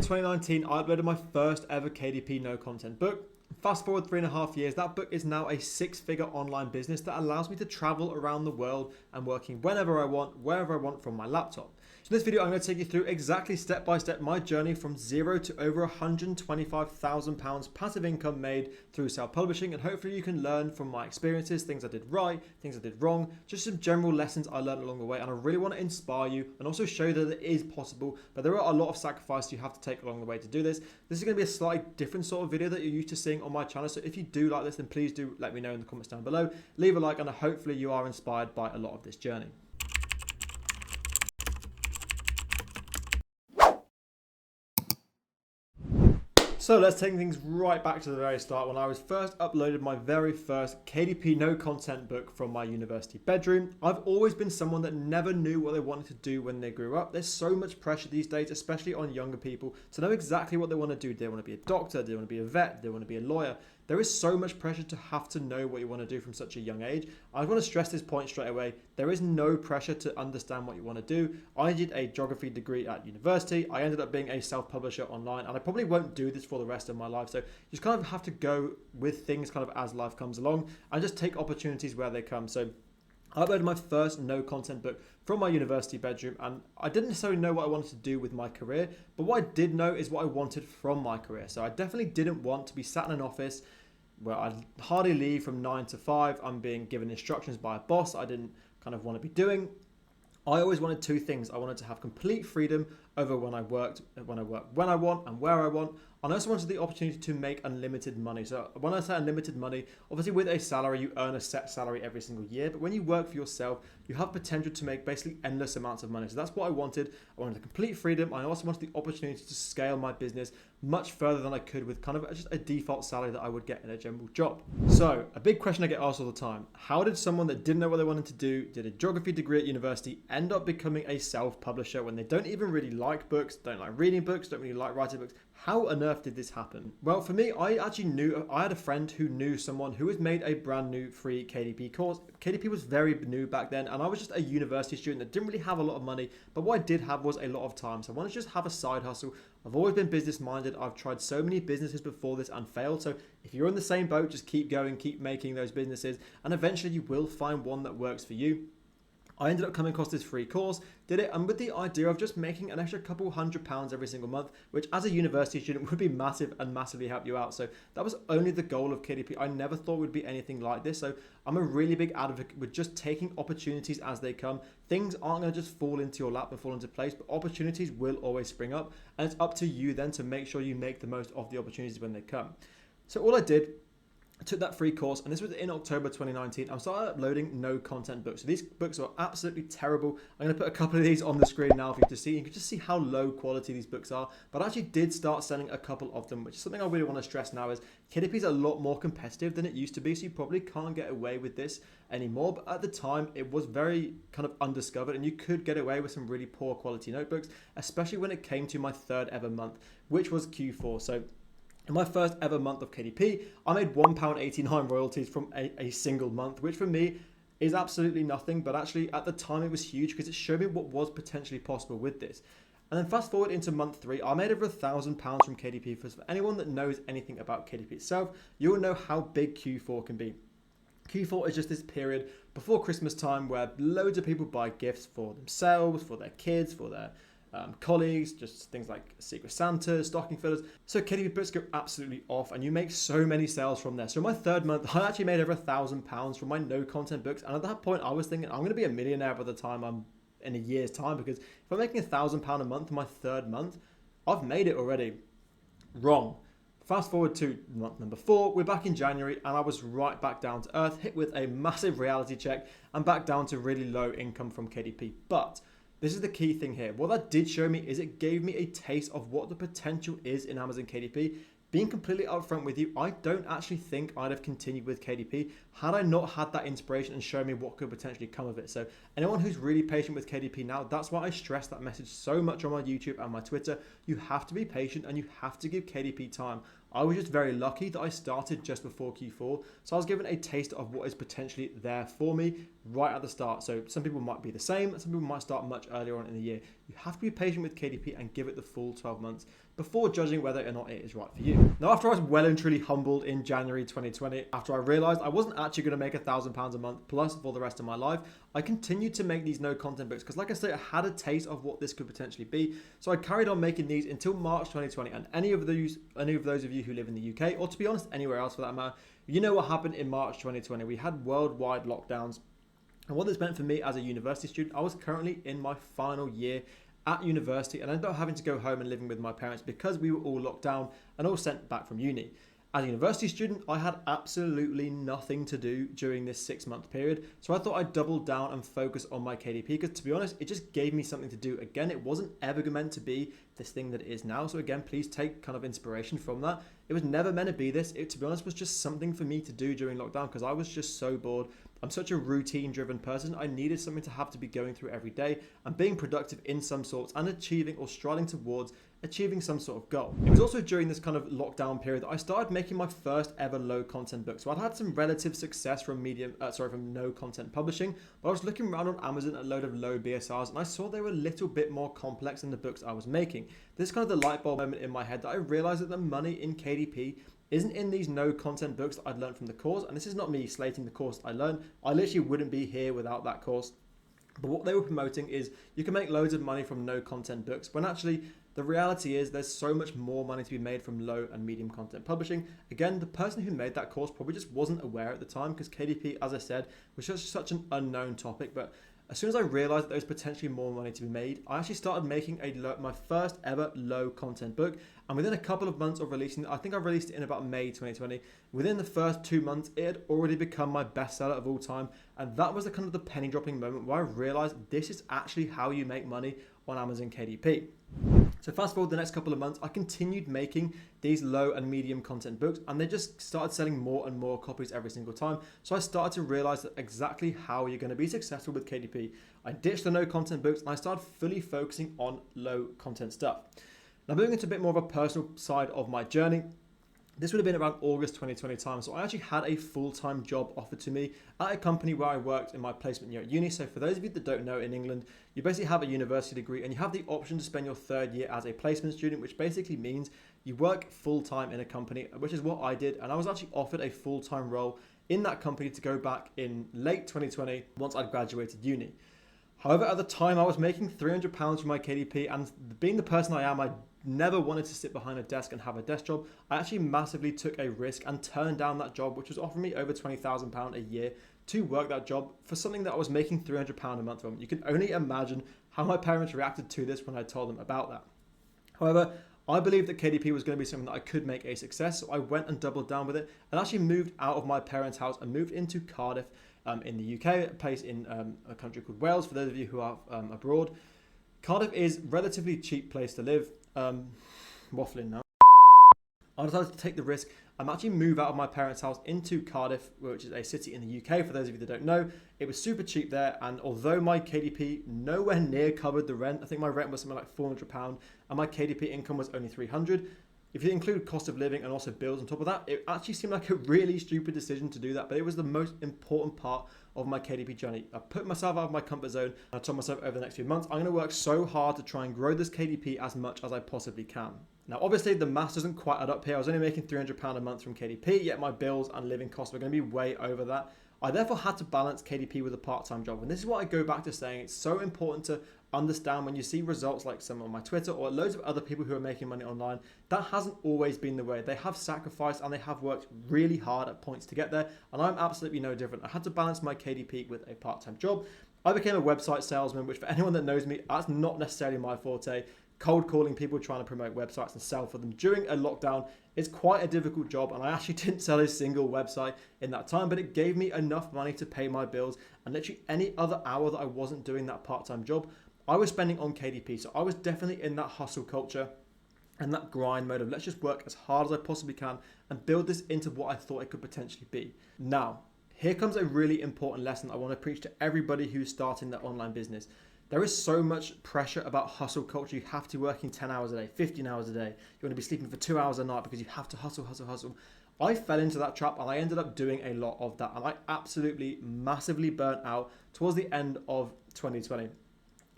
2019, I uploaded my first ever KDP no content book. Fast forward 3.5 years, that book is now a six-figure online business that allows me to travel around the world and working whenever I want, wherever I want from my laptop. So in this video, I'm going to take you through exactly step by step my journey from zero to over £125,000 passive income made through self-publishing, and hopefully you can learn from my experiences, things I did right, things I did wrong, just some general lessons I learned along the way. And I really want to inspire you and also show you that it is possible, but there are a lot of sacrifices you have to take along the way to do this. This is going to be a slightly different sort of video that you're used to seeing on my channel. So if you do like this, then please do let me know in the comments down below. Leave a like, and hopefully you are inspired by a lot of this journey. So let's take things right back to the very start when I was first uploaded my very first KDP no content book from my university bedroom. I've always been someone that never knew what they wanted to do when they grew up. There's so much pressure these days, especially on younger people, to know exactly what they want to do. Do they want to be a doctor? Do they want to be a vet? Do they want to be a lawyer? There is so much pressure to have to know what you want to do from such a young age. I want to stress this point straight away. There is no pressure to understand what you want to do. I did a geography degree at university. I ended up being a self-publisher online, and I probably won't do this for the rest of my life. So you just kind of have to go with things kind of as life comes along and just take opportunities where they come. So I uploaded my first no content book from my university bedroom, and I didn't necessarily know what I wanted to do with my career, but what I did know is what I wanted from my career. So I definitely didn't want to be sat in an office where I hardly leave from 9 to 5. I'm being given instructions by a boss I didn't kind of want to be doing. I always wanted two things. I wanted to have complete freedom over when I work when I want and where I want. And I also wanted the opportunity to make unlimited money. So when I say unlimited money, obviously with a salary, you earn a set salary every single year. But when you work for yourself, you have potential to make basically endless amounts of money. So that's what I wanted. I wanted the complete freedom. I also wanted the opportunity to scale my business much further than I could with kind of just a default salary that I would get in a general job. So a big question I get asked all the time: how did someone that didn't know what they wanted to do, did a geography degree at university, end up becoming a self-publisher when they don't even really like books, don't like reading books, don't really like writing books? How on earth did this happen? Well, for me, I had a friend who knew someone who had made a brand new free KDP course. KDP was very new back then, and I was just a university student that didn't really have a lot of money, but what I did have was a lot of time. So I wanted to just have a side hustle. I've always been business minded. I've tried so many businesses before this and failed. So if you're in the same boat, just keep going, keep making those businesses, and eventually you will find one that works for you. I ended up coming across this free course, did it, and with the idea of just making an extra couple £100 every single month, which as a university student would be massive and massively help you out. So that was only the goal of KDP. I never thought it would be anything like this. So I'm a really big advocate with just taking opportunities as they come. Things aren't going to just fall into your lap and fall into place, but opportunities will always spring up, and it's up to you then to make sure you make the most of the opportunities when they come. So all I did, I took that free course, and this was in October 2019. I started uploading no content books. So these books are absolutely terrible. I'm going to put a couple of these on the screen now for you to see. You can just see how low quality these books are. But I actually did start selling a couple of them, which is something I really want to stress now is KDP is a lot more competitive than it used to be. So you probably can't get away with this anymore. But at the time, it was very kind of undiscovered, and you could get away with some really poor quality notebooks, especially when it came to my third ever month, which was Q4. So in my first ever month of KDP, I made £1.89 royalties from a single month, which for me is absolutely nothing. But actually at the time it was huge because it showed me what was potentially possible with this. And then fast forward into month 3, I made over £1,000 from KDP. For anyone that knows anything about KDP itself, you'll know how big Q4 can be. Q4 is just this period before Christmas time where loads of people buy gifts for themselves, for their kids, for their colleagues, just things like Secret Santa, stocking fillers. So KDP books go absolutely off, and you make so many sales from there. So in my third month, I actually made over £1,000 from my no content books. And at that point, I was thinking I'm going to be a millionaire by the time I'm in a year's time, because if I'm making £1,000 a month in my third month, I've made it already. Wrong. Fast forward to month number 4, we're back in January, and I was right back down to earth, hit with a massive reality check, and back down to really low income from KDP. But this is the key thing here. What that did show me is it gave me a taste of what the potential is in Amazon KDP. Being completely upfront with you, I don't actually think I'd have continued with KDP had I not had that inspiration and shown me what could potentially come of it. So anyone who's really patient with KDP now, that's why I stress that message so much on my YouTube and my Twitter. You have to be patient and you have to give KDP time. I was just very lucky that I started just before Q4, so I was given a taste of what is potentially there for me right at the start. So some people might be the same, some people might start much earlier on in the year. You have to be patient with KDP and give it the full 12 months before judging whether or not it is right for you. Now, after I was well and truly humbled in January 2020, after I realized I wasn't actually going to make £1,000 a month plus for the rest of my life, I continued to make these no content books because, like I said, I had a taste of what this could potentially be. So I carried on making these until March 2020. And any of those of you who live in the UK, or to be honest, anywhere else for that matter, you know what happened in March 2020. We had worldwide lockdowns. And what this meant for me as a university student, I was currently in my final year at university and I ended up having to go home and living with my parents because we were all locked down and all sent back from uni. As a university student, I had absolutely nothing to do during this 6-month period. So I thought I'd double down and focus on my KDP because, to be honest, it just gave me something to do. Again, it wasn't ever meant to be this thing that it is now. So again, please take kind of inspiration from that. It was never meant to be this. It, to be honest, was just something for me to do during lockdown because I was just so bored. I'm such a routine driven person. I needed something to have to be going through every day and being productive in some sorts and achieving or striving towards achieving some sort of goal. It was also during this kind of lockdown period that I started making my first ever low content book. So I'd had some relative success from from no content publishing, but I was looking around on Amazon at a load of low BSRs and I saw they were a little bit more complex than the books I was making. This is kind of the light bulb moment in my head that I realized that the money in KDP isn't in these no content books that I'd learned from the course. And this is not me slating the course I learned. I literally wouldn't be here without that course. But what they were promoting is you can make loads of money from no content books when actually the reality is there's so much more money to be made from low and medium content publishing. Again, the person who made that course probably just wasn't aware at the time because KDP, as I said, was just such an unknown topic. But as soon as I realized that there was potentially more money to be made, I actually started making my first ever low content book. And within a couple of months of releasing it, I think I released it in about May 2020. Within the first 2 months, it had already become my bestseller of all time. And that was the kind of the penny dropping moment where I realized this is actually how you make money on Amazon KDP. So fast forward the next couple of months, I continued making these low and medium content books and they just started selling more and more copies every single time. So I started to realize that exactly how you're going to be successful with KDP. I ditched the no content books and I started fully focusing on low content stuff. Now moving into a bit more of a personal side of my journey, this would have been around August 2020 time. So I actually had a full-time job offered to me at a company where I worked in my placement year at uni. So for those of you that don't know, in England, you basically have a university degree and you have the option to spend your third year as a placement student, which basically means you work full-time in a company, which is what I did. And I was actually offered a full-time role in that company to go back in late 2020 once I'd graduated uni. However, at the time I was making £300 from my KDP and being the person I am, I never wanted to sit behind a desk and have a desk job. I actually massively took a risk and turned down that job, which was offering me over £20,000 a year to work that job for something that I was making £300 a month from. You can only imagine how my parents reacted to this when I told them about that. However, I believed that KDP was going to be something that I could make a success, so I went and doubled down with it and actually moved out of my parents' house and moved into Cardiff in the UK, a place in a country called Wales, for those of you who are abroad. Cardiff is a relatively cheap place to live. Waffling now. I decided to take the risk and actually move out of my parents' house into Cardiff, which is a city in the UK. For those of you that don't know, it was super cheap there. And although my KDP nowhere near covered the rent, I think my rent was something like £400 and my KDP income was only £300. If you include cost of living and also bills on top of that, it actually seemed like a really stupid decision to do that, but it was the most important part of my KDP journey. I put myself out of my comfort zone and I told myself over the next few months, I'm going to work so hard to try and grow this KDP as much as I possibly can. Now, obviously the maths doesn't quite add up here. I was only making £300 a month from KDP, yet my bills and living costs were going to be way over that. I therefore had to balance KDP with a part-time job. And this is what I go back to saying. It's so important to understand when you see results like some on my Twitter or loads of other people who are making money online, that hasn't always been the way. They have sacrificed and they have worked really hard at points to get there. And I'm absolutely no different. I had to balance my KDP with a part-time job. I became a website salesman, which for anyone that knows me, that's not necessarily my forte. Cold calling people trying to promote websites and sell for them during a lockdown is quite a difficult job, and I actually didn't sell a single website in that time, but it gave me enough money to pay my bills, and literally any other hour that I wasn't doing that part-time job, I was spending on KDP. So I was definitely in that hustle culture and that grind mode of let's just work as hard as I possibly can and build this into what I thought it could potentially be. Now, here comes a really important lesson I want to preach to everybody who's starting their online business. There is so much pressure about hustle culture. You have to be working 10 hours a day, 15 hours a day. You want to be sleeping for 2 hours a night because you have to hustle, hustle, hustle. I fell into that trap and I ended up doing a lot of that. And I absolutely massively burnt out towards the end of 2020.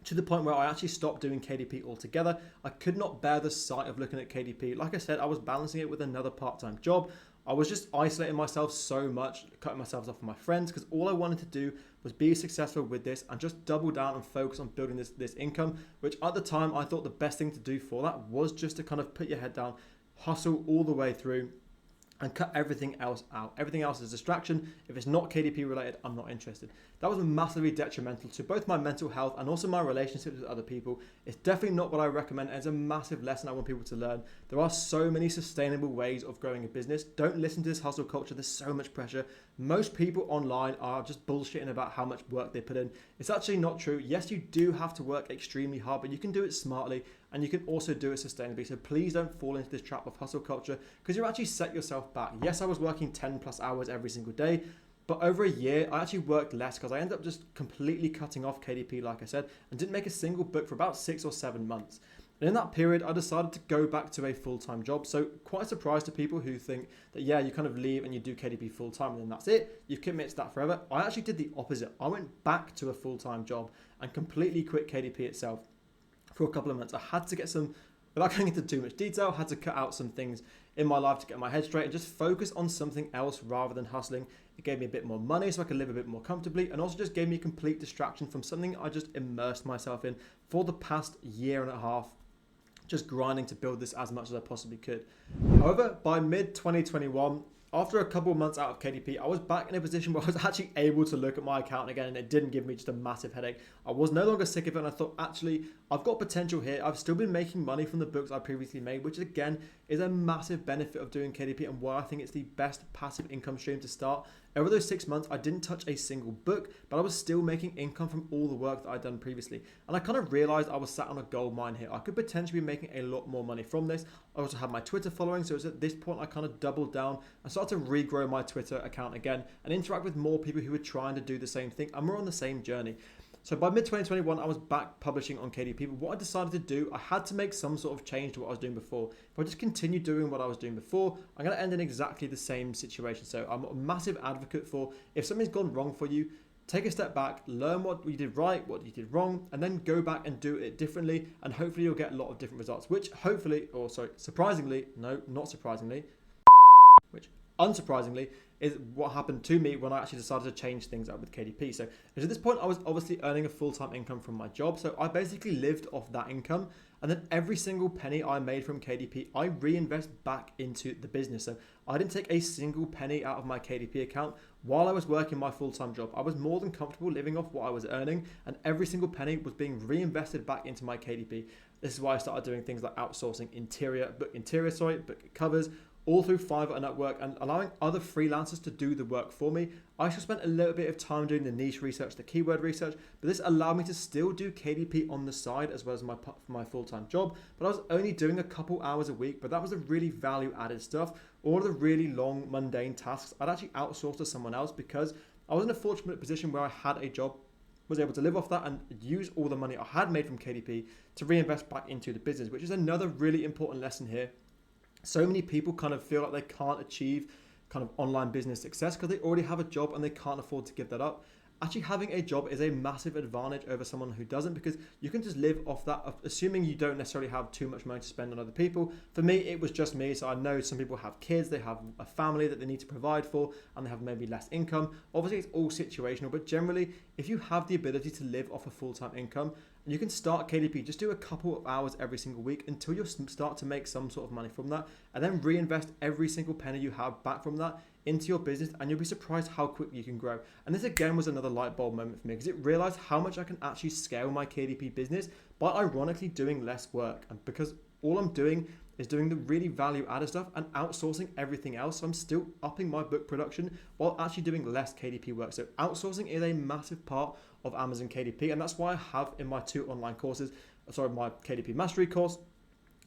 To the point where I actually stopped doing KDP altogether. I could not bear the sight of looking at KDP. Like I said, I was balancing it with another part-time job. I was just isolating myself so much, cutting myself off from my friends, because all I wanted to do was be successful with this and just double down and focus on building this income, which at the time I thought the best thing to do for that was just to kind of put your head down, hustle all the way through, and cut everything else out. Everything else is distraction. If it's not KDP related, I'm not interested. That was massively detrimental to both my mental health and also my relationships with other people. It's definitely not what I recommend. It's a massive lesson I want people to learn. There are so many sustainable ways of growing a business. Don't listen to this hustle culture. There's so much pressure. Most people online are just bullshitting about how much work they put in. It's actually not true. Yes, you do have to work extremely hard, but you can do it smartly and you can also do it sustainably. So please don't fall into this trap of hustle culture because you actually set yourself back. Yes, I was working 10 plus hours every single day, but over a year, I actually worked less because I ended up just completely cutting off KDP, like I said, and didn't make a single book for about 6 or 7 months. And in that period, I decided to go back to a full-time job. So quite a surprise to people who think that, yeah, you kind of leave and you do KDP full-time and then that's it. You've committed to that forever. I actually did the opposite. I went back to a full-time job and completely quit KDP itself for a couple of months. I had to get some, without going into too much detail, had to cut out some things in my life to get my head straight and just focus on something else rather than hustling. It gave me a bit more money so I could live a bit more comfortably, and also just gave me a complete distraction from something I just immersed myself in for the past year and a half, just grinding to build this as much as I possibly could. However, by mid-2021, after a couple of months out of KDP, I was back in a position where I was actually able to look at my account again and it didn't give me just a massive headache. I was no longer sick of it and I thought, actually, I've got potential here. I've still been making money from the books I previously made, which again is a massive benefit of doing KDP and why I think it's the best passive income stream to start. Over those 6 months, I didn't touch a single book, but I was still making income from all the work that I'd done previously. And I kind of realized I was sat on a gold mine here. I could potentially be making a lot more money from this. I also had my Twitter following, so it was at this point I kind of doubled down and started to regrow my Twitter account again and interact with more people who were trying to do the same thing and we're on the same journey. So by mid-2021, I was back publishing on KDP, but what I decided to do, I had to make some sort of change to what I was doing before. If I just continue doing what I was doing before, I'm going to end in exactly the same situation. So I'm a massive advocate for, if something's gone wrong for you, take a step back, learn what you did right, what you did wrong, and then go back and do it differently, and hopefully you'll get a lot of different results, which surprisingly, no, not surprisingly, which unsurprisingly is what happened to me when I actually decided to change things up with KDP. So at this point, I was obviously earning a full-time income from my job. So I basically lived off that income. And then every single penny I made from KDP, I reinvest back into the business. So I didn't take a single penny out of my KDP account while I was working my full-time job. I was more than comfortable living off what I was earning, and every single penny was being reinvested back into my KDP. This is why I started doing things like outsourcing book covers, all through Fiverr and Upwork, and allowing other freelancers to do the work for me. I actually spent a little bit of time doing the niche research, the keyword research, but this allowed me to still do KDP on the side as well as my full-time job. But I was only doing a couple hours a week, but that was the really value-added stuff. All of the really long, mundane tasks, I'd actually outsource to someone else because I was in a fortunate position where I had a job, was able to live off that and use all the money I had made from KDP to reinvest back into the business, which is another really important lesson here. So many people kind of feel like they can't achieve kind of online business success because they already have a job and they can't afford to give that up. Actually, having a job is a massive advantage over someone who doesn't, because you can just live off that, assuming you don't necessarily have too much money to spend on other people. For me, it was just me. So I know some people have kids, they have a family that they need to provide for, and they have maybe less income. Obviously, it's all situational, but generally, if you have the ability to live off a full-time income, you can start KDP, just do a couple of hours every single week until you start to make some sort of money from that, and then reinvest every single penny you have back from that into your business, and you'll be surprised how quickly you can grow. And this again was another light bulb moment for me, because it realized how much I can actually scale my KDP business by ironically doing less work, and because all I'm doing is doing the really value added stuff and outsourcing everything else. So I'm still upping my book production while actually doing less KDP work. So outsourcing is a massive part of Amazon KDP, and that's why I have in my 2 online courses, my KDP mastery course,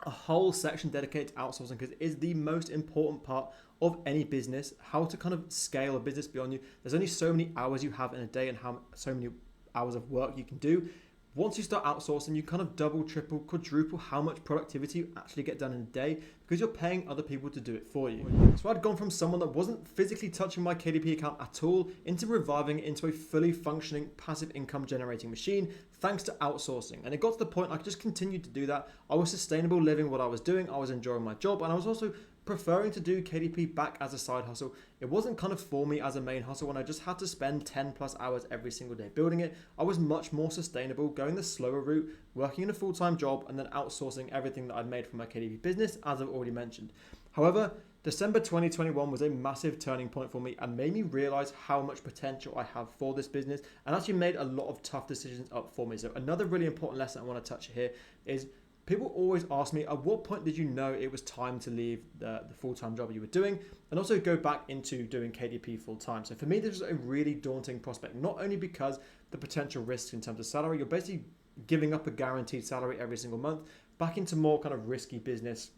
a whole section dedicated to outsourcing, because it is the most important part of any business, how to kind of scale a business beyond you. There's only so many hours you have in a day and so many hours of work you can do. Once you start outsourcing, you kind of double, triple, quadruple how much productivity you actually get done in a day because you're paying other people to do it for you. So I'd gone from someone that wasn't physically touching my KDP account at all into reviving it into a fully functioning passive income generating machine thanks to outsourcing. And it got to the point I could just continue to do that. I was sustainable living what I was doing. I was enjoying my job, and I was also preferring to do KDP back as a side hustle. It wasn't kind of for me as a main hustle when I just had to spend 10 plus hours every single day building it. I was much more sustainable, going the slower route, working in a full-time job, and then outsourcing everything that I'd made from my KDP business, as I've already mentioned. However, December 2021 was a massive turning point for me and made me realize how much potential I have for this business, and actually made a lot of tough decisions up for me. So another really important lesson I want to touch here is people always ask me, at what point did you know it was time to leave the full-time job you were doing and also go back into doing KDP full-time? So for me, this was a really daunting prospect, not only because the potential risks in terms of salary, you're basically giving up a guaranteed salary every single month back into more kind of risky business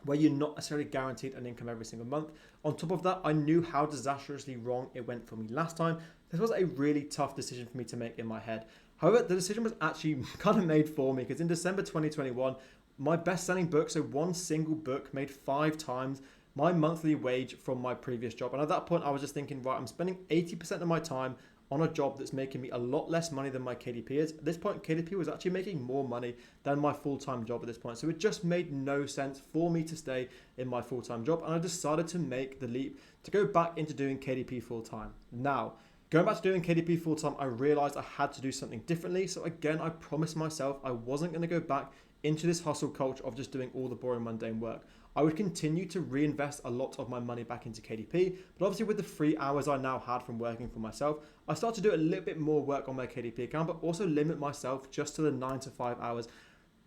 where you're not necessarily guaranteed an income every single month. On top of that, I knew how disastrously wrong it went for me last time. This was a really tough decision for me to make in my head. However, the decision was actually kind of made for me because in December 2021, my best-selling book, so one single book, made 5 times my monthly wage from my previous job. And at that point, I was just thinking, right, I'm spending 80% of my time on a job that's making me a lot less money than my KDP is. At this point, KDP was actually making more money than my full-time job at this point. So it just made no sense for me to stay in my full-time job. And I decided to make the leap to go back into doing KDP full-time. Now, going back to doing KDP full-time, I realized I had to do something differently. So again, I promised myself I wasn't going to go back into this hustle culture of just doing all the boring, mundane work. I would continue to reinvest a lot of my money back into KDP, but obviously with the free hours I now had from working for myself, I started to do a little bit more work on my KDP account, but also limit myself just to the 9 to 5 hours.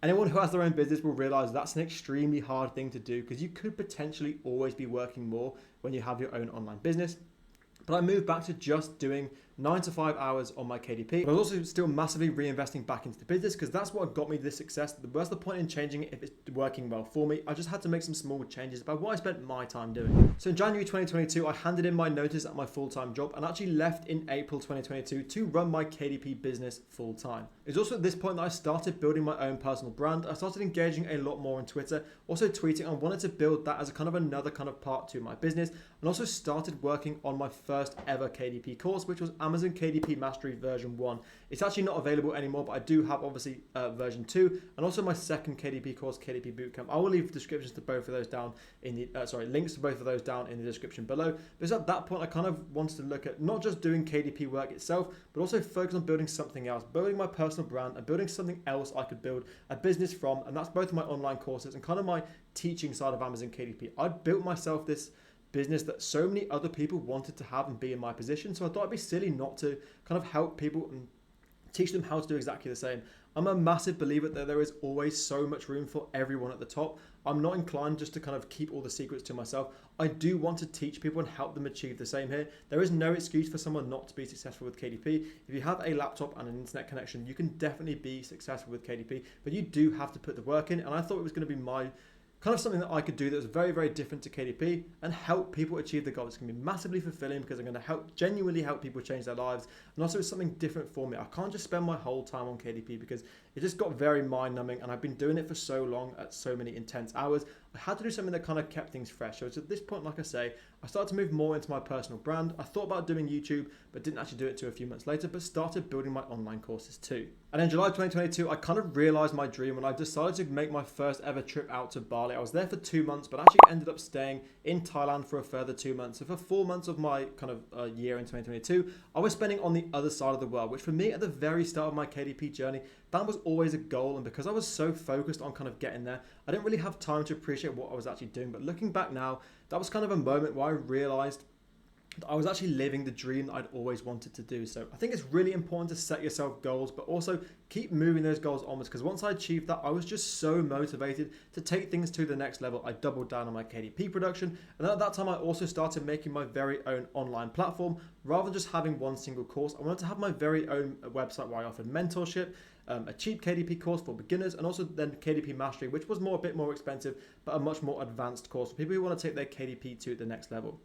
Anyone who has their own business will realize that's an extremely hard thing to do because you could potentially always be working more when you have your own online business. But I moved back to just doing 9 to 5 hours on my KDP. But I was also still massively reinvesting back into the business because that's what got me this success. What's the point in changing it if it's working well for me? I just had to make some small changes about what I spent my time doing. So in January 2022, I handed in my notice at my full-time job and actually left in April 2022 to run my KDP business full-time. It was also at this point that I started building my own personal brand. I started engaging a lot more on Twitter, also tweeting. I wanted to build that as a kind of another kind of part to my business, and also started working on my first ever KDP course, which was Amazon KDP Mastery version 1. It's actually not available anymore, but I do have obviously version 2 and also my second KDP course, KDP Bootcamp. I will leave descriptions to both of those down in the links to both of those down in the description below. Because at that point, I kind of wanted to look at not just doing KDP work itself, but also focus on building something else, building my personal brand and building something else I could build a business from. And that's both my online courses and kind of my teaching side of Amazon KDP. I built myself this business that so many other people wanted to have and be in my position. So I thought it'd be silly not to kind of help people and teach them how to do exactly the same. I'm a massive believer that there is always so much room for everyone at the top. I'm not inclined just to kind of keep all the secrets to myself. I do want to teach people and help them achieve the same here. There is no excuse for someone not to be successful with KDP. If you have a laptop and an internet connection, you can definitely be successful with KDP, but you do have to put the work in. And I thought it was going to be my kind of something that I could do that was very, very different to KDP and help people achieve their goals. It's going to be massively fulfilling because I'm going to genuinely help people change their lives. And also it's something different for me. I can't just spend my whole time on KDP because it just got very mind numbing and I've been doing it for so long at so many intense hours. I had to do something that kind of kept things fresh. So it's at this point, like I say, I started to move more into my personal brand. I thought about doing YouTube, but didn't actually do it till a few months later, but started building my online courses too. And in July 2022, I kind of realized my dream when I decided to make my first ever trip out to Bali. I was there for 2 months, but actually ended up staying in Thailand for a further 2 months. So for 4 months of my kind of year in 2022, I was spending on the other side of the world, which for me at the very start of my KDP journey, that was always a goal. And because I was so focused on kind of getting there, I didn't really have time to appreciate what I was actually doing. But looking back now, that was kind of a moment where I realized that I was actually living the dream that I'd always wanted to do. So I think it's really important to set yourself goals, but also keep moving those goals onwards. Because once I achieved that, I was just so motivated to take things to the next level. I doubled down on my KDP production. And then at that time, I also started making my very own online platform. Rather than just having one single course, I wanted to have my very own website where I offered mentorship, a cheap KDP course for beginners, and also then KDP Mastery, which was a bit more expensive, but a much more advanced course for people who want to take their KDP to the next level.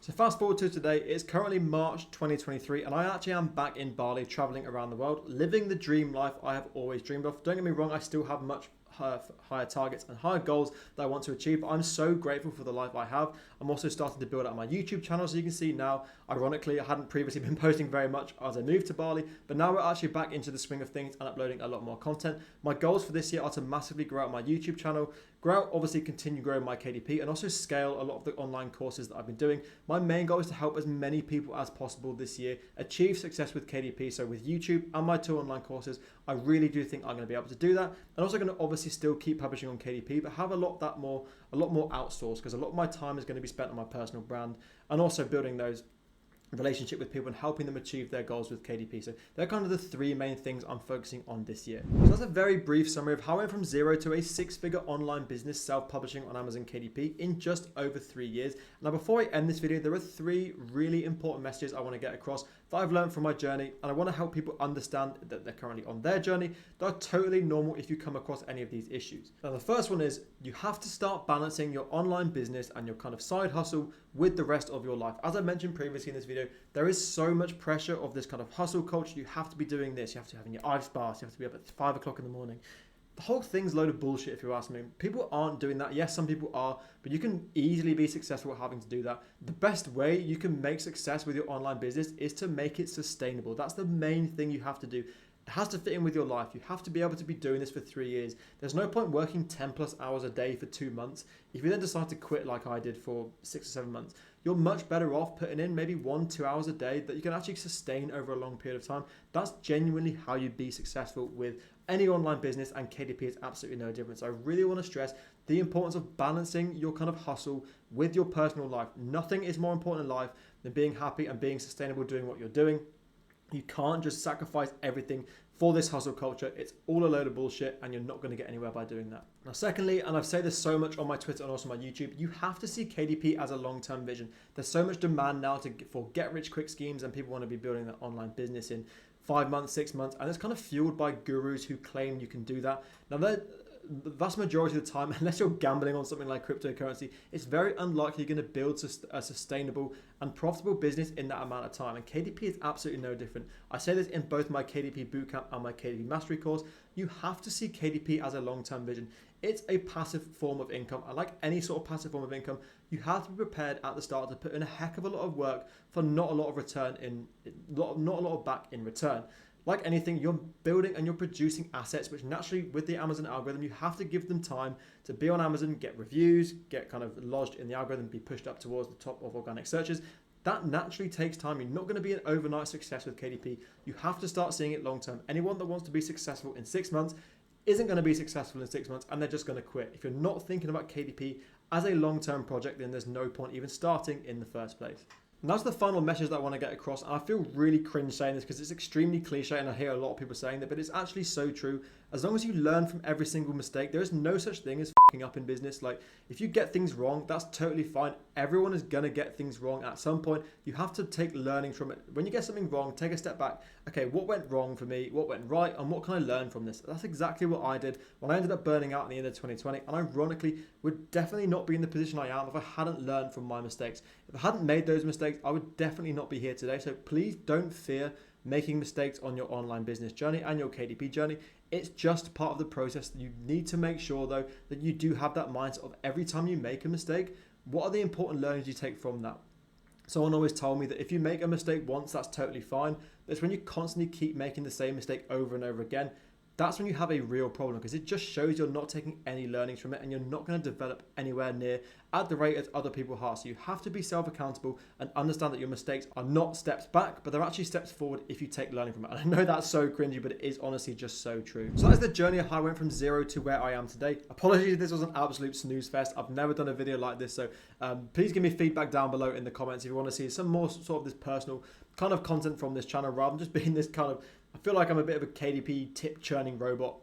So fast forward to today, it's currently March 2023, and I actually am back in Bali, traveling around the world, living the dream life I have always dreamed of. Don't get me wrong, I still have much higher targets and higher goals that I want to achieve, but I'm so grateful for the life I have. I'm also starting to build out my YouTube channel, so you can see now, ironically, I hadn't previously been posting very much as I moved to Bali, but now we're actually back into the swing of things and uploading a lot more content. My goals for this year are to massively grow out my YouTube channel, obviously continue growing my KDP, and also scale a lot of the online courses that I've been doing. My main goal is to help as many people as possible this year achieve success with KDP. So with YouTube and my 2 online courses, I really do think I'm going to be able to do that. I'm also going to obviously still keep publishing on KDP, but have a lot more outsourced, because a lot of my time is going to be spent on my personal brand and also building those relationship with people and helping them achieve their goals with KDP. So they're kind of the 3 main things I'm focusing on this year. So that's a very brief summary of how I went from 0 to a 6-figure online business self-publishing on Amazon KDP in just over 3 years. Now, before I end this video, there are 3 really important messages I want to get across that I've learned from my journey, and I want to help people understand that they're currently on their journey. They're totally normal if you come across any of these issues. Now, the first one is you have to start balancing your online business and your kind of side hustle with the rest of your life. As I mentioned previously in this video, there is so much pressure of this kind of hustle culture. You have to be doing this. You have to be having your ice baths. You have to be up at 5 o'clock in the morning. The whole thing's a load of bullshit if you ask me. People aren't doing that. Yes, some people are, but you can easily be successful at having to do that. The best way you can make success with your online business is to make it sustainable. That's the main thing you have to do. It has to fit in with your life. You have to be able to be doing this for 3 years. There's no point working 10 plus hours a day for 2 months. If you then decide to quit like I did for 6 or 7 months, you're much better off putting in maybe 1-2 hours a day that you can actually sustain over a long period of time. That's genuinely how you be successful with any online business, and KDP is absolutely no different. So I really want to stress the importance of balancing your kind of hustle with your personal life. Nothing is more important in life than being happy and being sustainable doing what you're doing. You can't just sacrifice everything for this hustle culture. It's all a load of bullshit, and you're not going to get anywhere by doing that. Now, secondly, and I've said this so much on my Twitter and also my YouTube, you have to see KDP as a long-term vision. There's so much demand now for get-rich-quick schemes, and people want to be building their online business in 5 months, 6 months, and it's kind of fueled by gurus who claim you can do that. Now, the vast majority of the time, unless you're gambling on something like cryptocurrency, it's very unlikely you're going to build a sustainable and profitable business in that amount of time. And KDP is absolutely no different. I say this in both my KDP Bootcamp and my KDP Mastery course. You have to see KDP as a long-term vision. It's a passive form of income, and like any sort of passive form of income, you have to be prepared at the start to put in a heck of a lot of work for not a lot of not a lot of back in return. Like anything, you're building and you're producing assets, which naturally with the Amazon algorithm, you have to give them time to be on Amazon, get reviews, get kind of lodged in the algorithm, be pushed up towards the top of organic searches. That naturally takes time. You're not going to be an overnight success with KDP. You have to start seeing it long term. Anyone that wants to be successful in 6 months isn't going to be successful in 6 months, and they're just going to quit. If you're not thinking about KDP as a long-term project, then there's no point even starting in the first place. And that's the final message that I want to get across. And I feel really cringe saying this because it's extremely cliche, and I hear a lot of people saying that, but it's actually so true. As long as you learn from every single mistake, there is no such thing as fucking up in business. Like, if you get things wrong, that's totally fine. Everyone is going to get things wrong at some point. You have to take learning from it. When you get something wrong, take a step back. Okay, what went wrong for me? What went right? And what can I learn from this? That's exactly what I did when I ended up burning out at the end of 2020. And ironically, would definitely not be in the position I am if I hadn't learned from my mistakes. If I hadn't made those mistakes, I would definitely not be here today. So please don't fear making mistakes on your online business journey and your KDP journey. It's just part of the process. You need to make sure though that you do have that mindset of every time you make a mistake, what are the important learnings you take from that? Someone always told me that if you make a mistake once, that's totally fine. But it's when you constantly keep making the same mistake over and over again, that's when you have a real problem, because it just shows you're not taking any learnings from it, and you're not going to develop anywhere near at the rate as other people are. So you have to be self-accountable and understand that your mistakes are not steps back, but they're actually steps forward if you take learning from it. And I know that's so cringy, but it is honestly just so true. So that's the journey of how I went from 0 to where I am today. Apologies if this was an absolute snooze fest. I've never done a video like this, so please give me feedback down below in the comments if you want to see some more sort of this personal kind of content from this channel, rather than just being this kind of, I feel like I'm a bit of a KDP tip churning robot.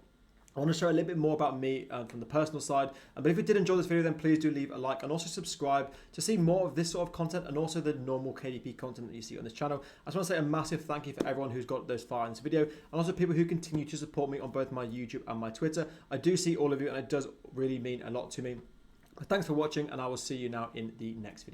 I want to share a little bit more about me from the personal side. But if you did enjoy this video, then please do leave a like and also subscribe to see more of this sort of content and also the normal KDP content that you see on this channel. I just want to say a massive thank you for everyone who's got those far in this video, and also people who continue to support me on both my YouTube and my Twitter. I do see all of you, and it does really mean a lot to me. Thanks for watching, and I will see you now in the next video.